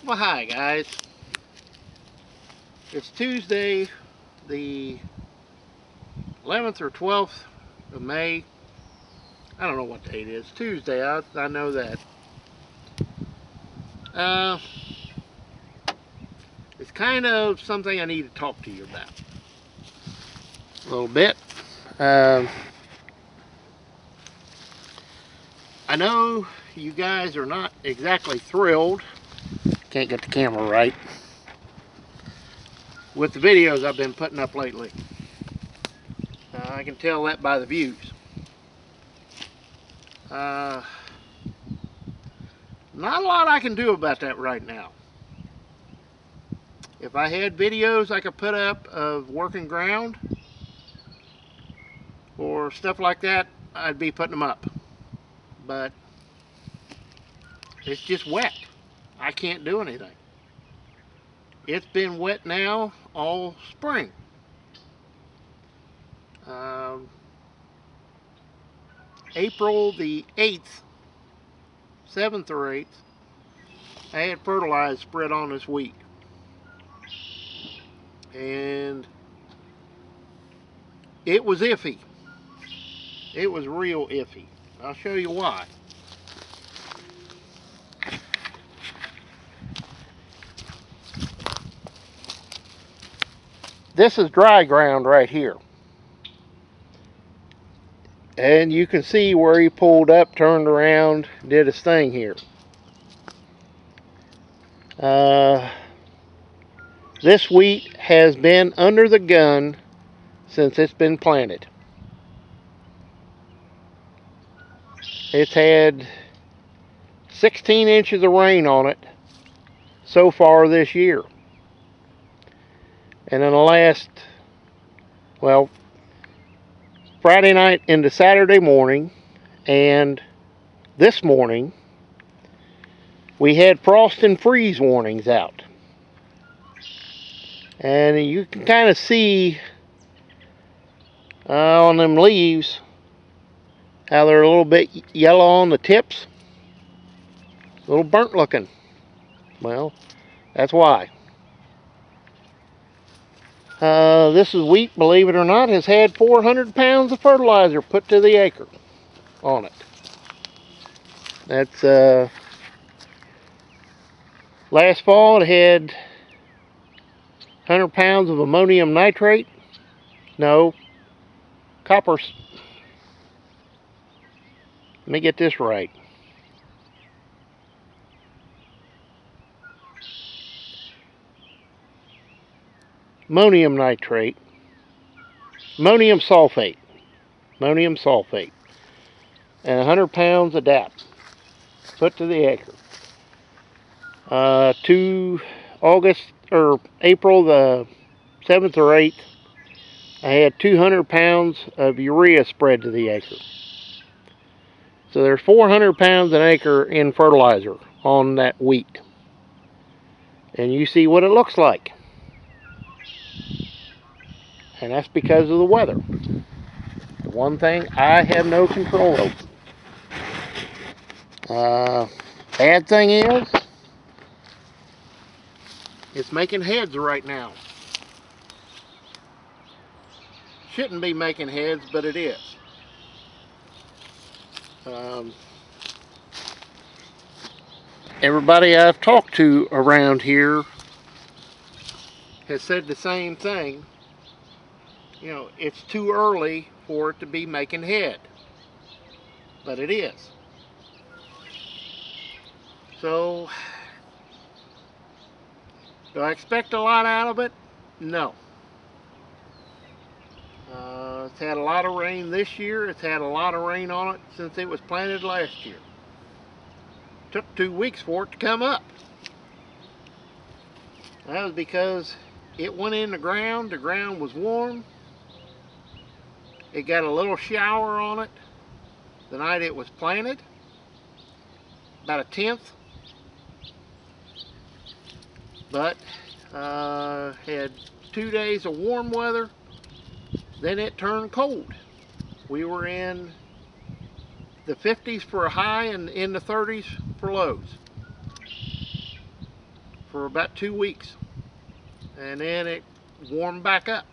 Well, hi guys. It's Tuesday, the 11th or 12th of May. I don't know what day it is. Tuesday, I know that. It's kind of something I need to talk to you about a little bit. I know you guys are not exactly thrilled. Can't get the camera right. With the videos I've been putting up lately. I can tell that by the views. Not a lot I can do about that right now. If I had videos I could put up of working ground or stuff like that, I'd be putting them up. But it's just wet. I can't do anything. It's been wet now all spring. April the 8th, 7th or 8th, I had fertilizer spread on this wheat. And it was iffy. It was real iffy. I'll show you why. This is dry ground right here. And you can see where he pulled up, turned around, did his thing here. This wheat has been under the gun since it's been planted. It's had 16 inches of rain on it so far this year. And in the last, well, Friday night into Saturday morning and this morning, we had frost and freeze warnings out. And you can kind of see on them leaves how they're a little bit yellow on the tips. A little burnt looking. Well, that's why. This is wheat, believe it or not, has had 400 pounds of fertilizer put to the acre on it. That's, last fall it had 100 pounds of ammonium nitrate. No, copper. Let me get this right. Ammonium nitrate. Ammonium sulfate. Ammonium sulfate. And 100 pounds of DAP put to the acre. To August or April the 7th or 8th, I had 200 pounds of urea spread to the acre. So there's 400 pounds an acre in fertilizer on that wheat. And you see what it looks like. And that's because of the weather. The one thing I have no control over. Bad thing is, it's making heads right now. Shouldn't be making heads, but it is. Everybody I've talked to around here has said the same thing. You know, it's too early for it to be making head, but it is. So, do I expect a lot out of it? No. It's had a lot of rain this year. It's had a lot of rain on it since it was planted last year. Took 2 weeks for it to come up. That was because it went in the ground was warm. It got a little shower on it the night it was planted, about a tenth. But had 2 days of warm weather, then it turned cold. We were in the 50s for a high and in the 30s for lows. for about 2 weeks, and then it warmed back up.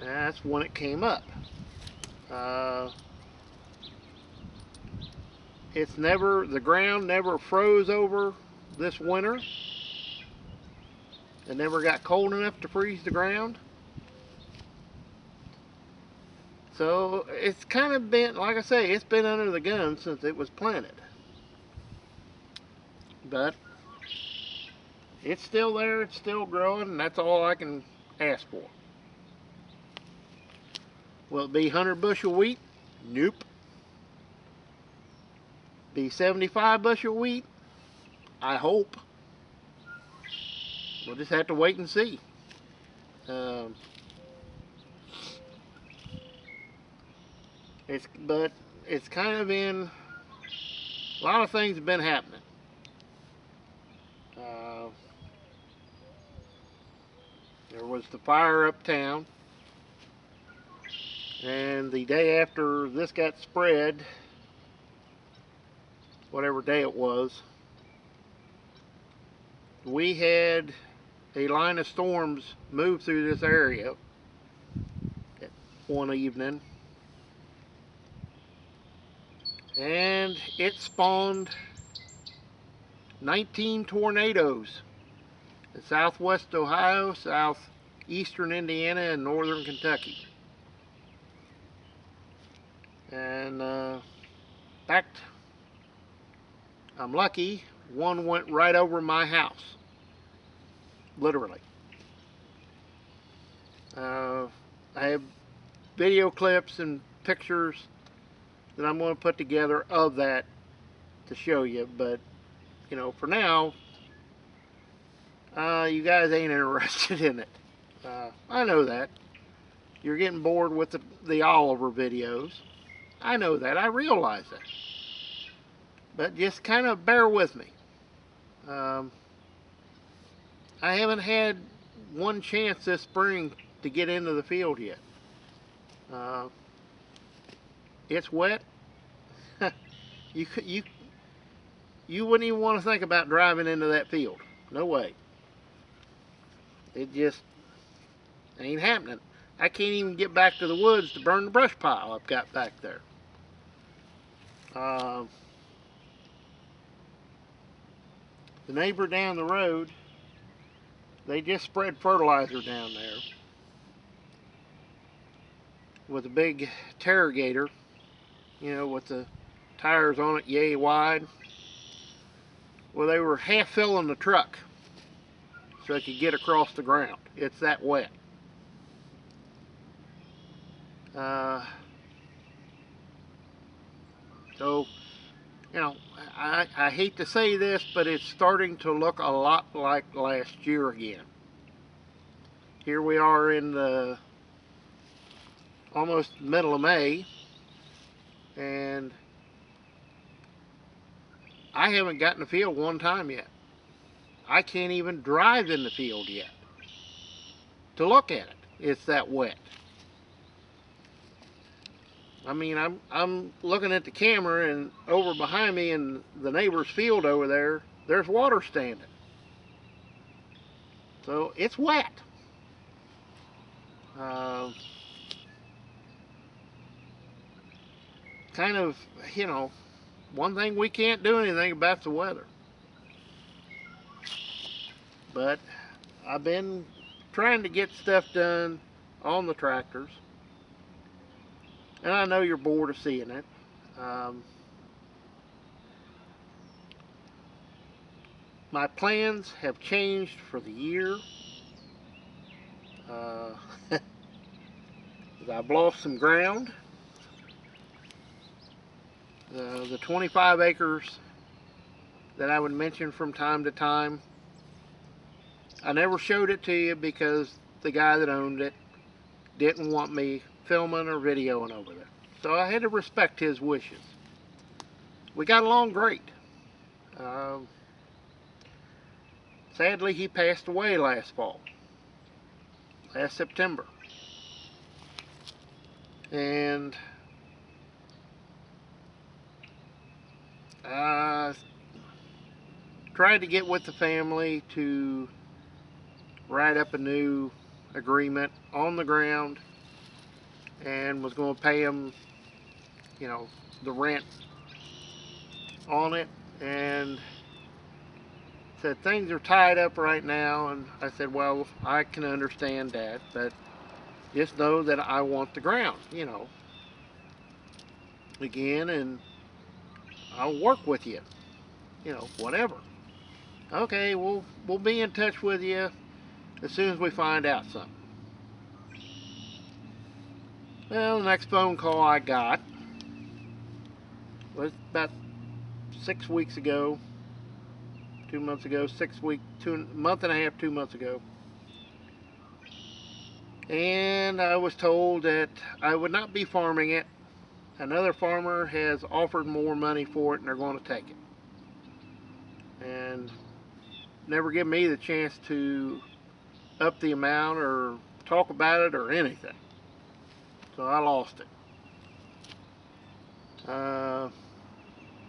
And that's when it came up. The ground never froze over this winter. It never got cold enough to freeze the ground. So it's kind of been, like I say, it's been under the gun since it was planted. But it's still there, it's still growing, and that's all I can ask for. Will it be 100 bushel wheat? Nope. Be 75 bushel wheat? I hope. We'll just have to wait and see. But it's kind of been, a lot of things have been happening. There was the fire uptown, and the day after this got spread, whatever day it was, we had a line of storms move through this area one evening, and it spawned 19 tornadoes in southwest Ohio, southeastern Indiana, and northern Kentucky. And in fact, I'm lucky, one went right over my house, literally. I have video clips and pictures that I'm going to put together of that to show you, but you know, for now, you guys ain't interested in it. I know that. You're getting bored with the Oliver videos. I know that. I realize that. But just kind of bear with me. I haven't had one chance this spring to get into the field yet. It's wet. You wouldn't even want to think about driving into that field. No way. It just ain't happening. I can't even get back to the woods to burn the brush pile I've got back there. The neighbor down the road, they just spread fertilizer down there with a big Terragator, you know, with the tires on it yay wide. Well, they were half filling the truck so they could get across the ground. It's that wet. So, you know, I hate to say this, but it's starting to look a lot like last year again. Here we are in the almost middle of May, and I haven't gotten the field one time yet. I can't even drive in the field yet to look at it. It's that wet. I mean, I'm looking at the camera, and over behind me in the neighbor's field over there, there's water standing. So it's wet. Kind of, you know, one thing we can't do anything about the weather. But I've been trying to get stuff done on the tractors, and I know you're bored of seeing it. My plans have changed for the year. I've lost some ground. The 25 acres that I would mention from time to time, I never showed it to you because the guy that owned it didn't want me filming or videoing over there. So I had to respect his wishes. We got along great. Sadly, he passed away last September. And tried to get with the family to write up a new agreement on the ground, and was going to pay them, you know, the rent on it, and said things are tied up right now. And I said, well, I can understand that, but just know that I want the ground, you know, again, and I'll work with you, you know, whatever. Okay, we'll be in touch with you as soon as we find out something. Well, the next phone call I got was about 6 weeks ago, 2 months ago, 6 weeks, month and a half, 2 months ago. And I was told that I would not be farming it. Another farmer has offered more money for it, and they're going to take it. And never give me the chance to up the amount or talk about it or anything. So I lost it.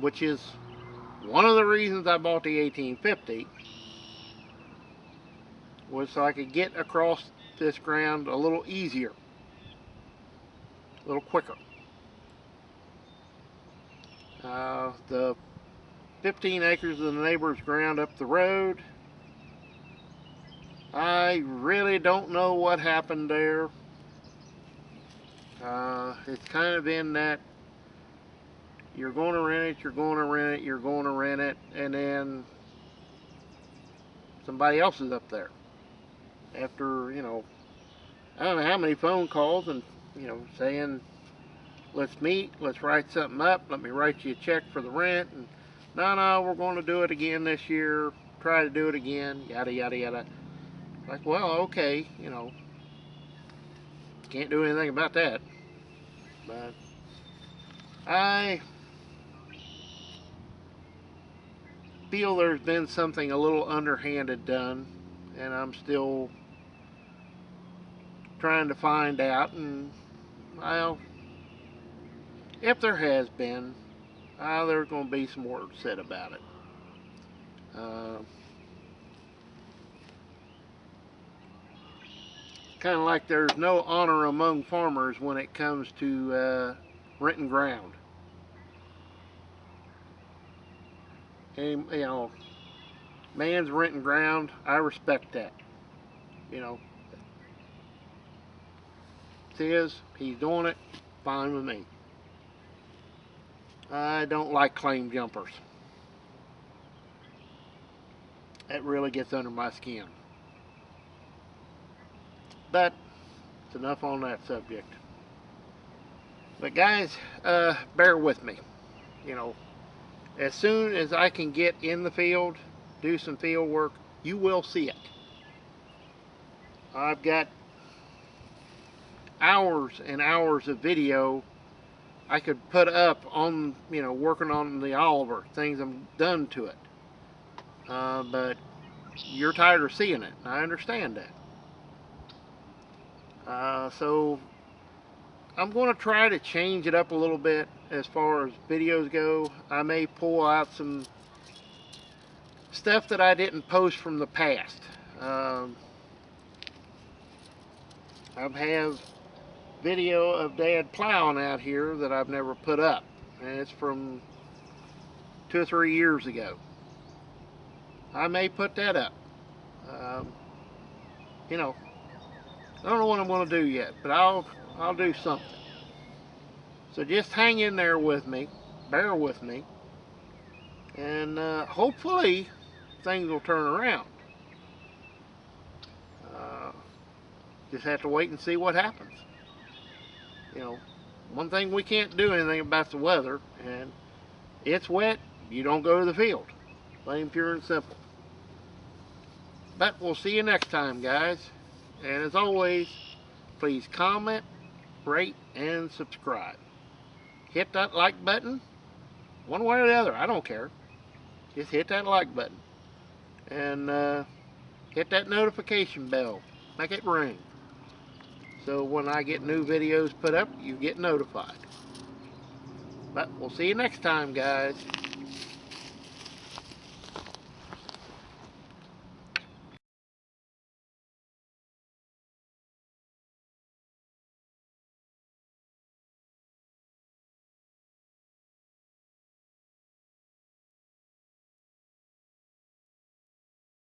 Which is one of the reasons I bought the 1850, was so I could get across this ground a little easier, a little quicker. The 15 acres of the neighbor's ground up the road, I really don't know what happened there. It's kind of in that you're going to rent it, you're going to rent it, you're going to rent it, and then somebody else is up there. After, you know, I don't know how many phone calls, and, you know, saying, let's meet, let's write something up, let me write you a check for the rent, and no, we're going to do it again this year, try to do it again, yada, yada, yada. Like, well, okay, you know, can't do anything about that. But I feel there's been something a little underhanded done, and I'm still trying to find out. And, well, if there has been, there's going to be some more said about it. Kind of like there's no honor among farmers when it comes to renting ground. And, you know, man's renting ground, I respect that. You know, it's his, he's doing it, fine with me. I don't like claim jumpers. That really gets under my skin. But it's enough on that subject. But guys, bear with me. You know, as soon as I can get in the field, do some field work, you will see it. I've got hours and hours of video I could put up on, you know, working on the Oliver, things I've done to it. But you're tired of seeing it. I understand that. So I'm going to try to change it up a little bit as far as videos go. I may pull out some stuff that I didn't post from the past. I have video of Dad plowing out here that I've never put up, and it's from 2 or 3 years ago. I may put that up. You know, I don't know what I'm going to do yet, but I'll do something. So just hang in there with me, bear with me, and hopefully things will turn around. Just have to wait and see what happens. You know, one thing we can't do anything about the weather, and it's wet, you don't go to the field. Plain, pure, and simple. But we'll see you next time, guys. And as always, please comment, rate, and subscribe. Hit that like button, one way or the other, I don't care. Just hit that like button. And hit that notification bell. Make it ring. So when I get new videos put up, you get notified. But we'll see you next time, guys.